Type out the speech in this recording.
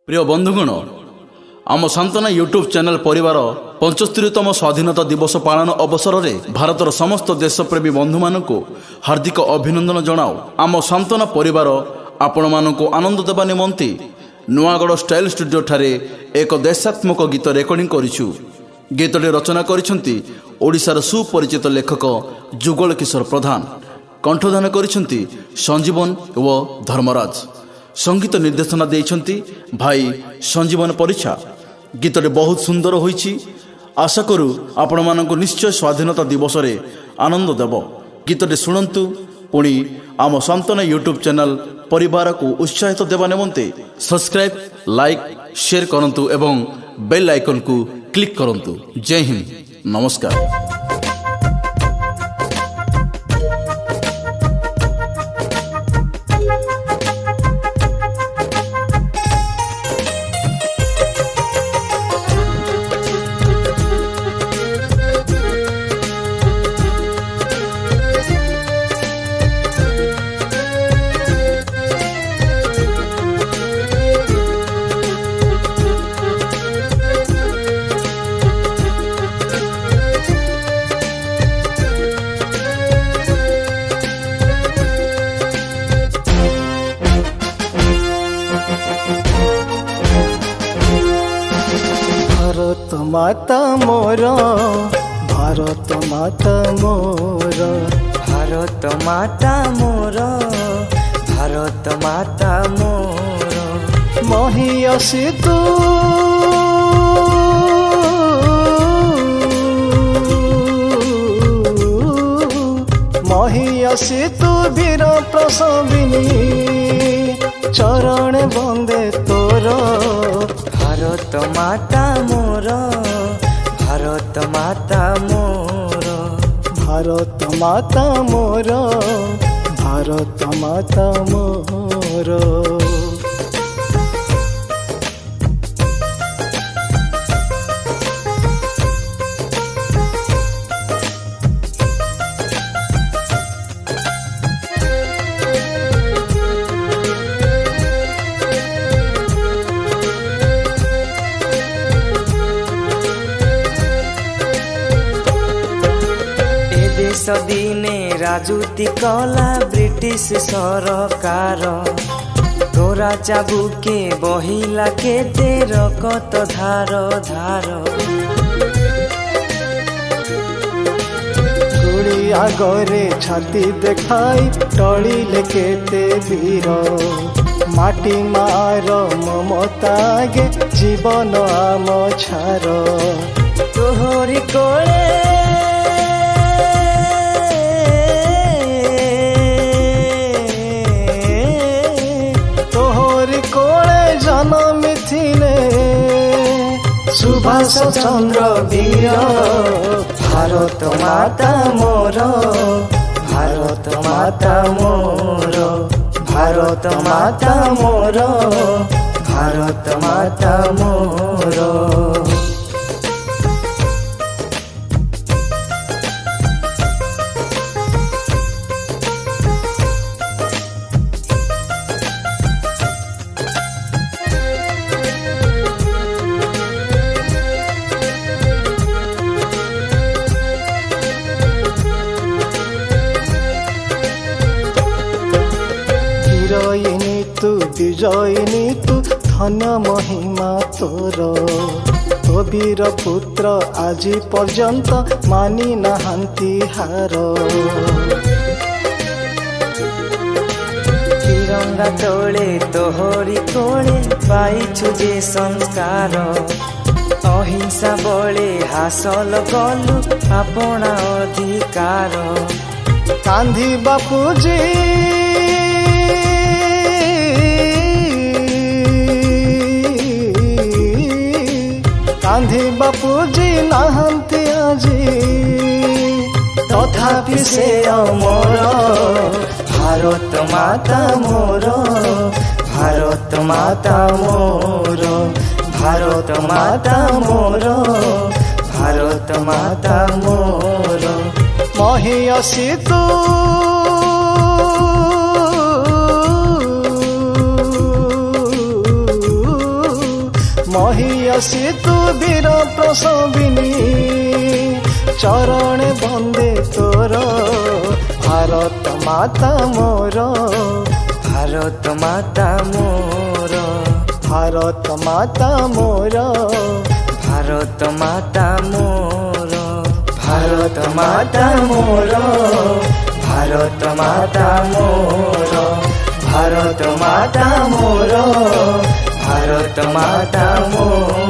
प्रिय बंधुगण आम सांत्वना यूट्यूब चैनल परिवार 75तम स्वाधीनता दिवस पालन अवसर में भारतर समस्त देशप्रेमी बंधु मानक हार्दिक अभिनंदन जनाओ। आम सांत्वना परिवार आपण मानक आनंद देवा निमंते नुआगढ़ स्टाइल स्टूडियो ठारे एक देशात्मक गीत रेकर्डिंग करिछु। गीतटी रचना करिसेंती ओडिशार सुपरिचित लेखक जुगल किशोर प्रधान, कंठदान करिसेंती संजीवन व धर्मराज, संगीत निर्देशना देइछंती भाई संजीवन परिछा। गीतटी बहुत सुंदर होईछि। आशा करू आपण मानक निश्चय स्वाधीनता दिवस रे आनंद देव। गीतटी सुनंतु पुणी आम सांत्वना यूट्यूब चैनल परिवार को उत्साहित देवा निमंते सब्सक्राइब, लाइक, शेयर करंतु एवं बेल आइकन को क्लिक करंतु। जय हिंद, नमस्कार। भारत माता मोर, भारत माता मोर, भारत माता मोर, भारत माता मोर, महियसी तू महियसी तू वीर प्रसविनी, चरण बंदे तोर। भारत माता मोर, भारत माता मोर, भारत माता मोर, भारत माता मोर। दिने राजुती कला ब्रिटिश सरकार, तोरा चाबुके बहिला केते रकत धार धार। गुड़ी आगरे छाती देखाई टलिले केते वीर, माटी मार ममता गे जीवन आम छार। तोहरी कोले जन्म थिले सुभाष चंद्र वीर। भारत माता मोर, भारत माता मोर, भारत माता मोर, भारत माता मोर। हिरोइनी तू विजयिनी तू धन्य महिमा तोर। तो वीर पुत्र आज पर्यंत मानी नाहांती हार। तिरंगा तोले तोहरी कोले पाइछु जे संस्कार, अहिंसा बले हासल कलु अपना अधिकार। गांधी बापूजी गांधी बापूजी नाहांती आजी, तथापि से अमर। भारत माता मोर, भारत माता मोर, भारत माता मोर, भारत माता मोर। महियसी तू ମହିଷୀ ତୁ ବୀର ପ୍ରସବିନୀ ଚରଣେ ବନ୍ଦେ ତୋର ଭାରତ ମାତା ମୋର ভারত মাতা মোর ଭାରତ ମାତା ମୋର ভারত মাতা মোর ভারত মাতা মোর ভারত মাতা মোর ভারত মাতা মোর ভারত মাতা মোর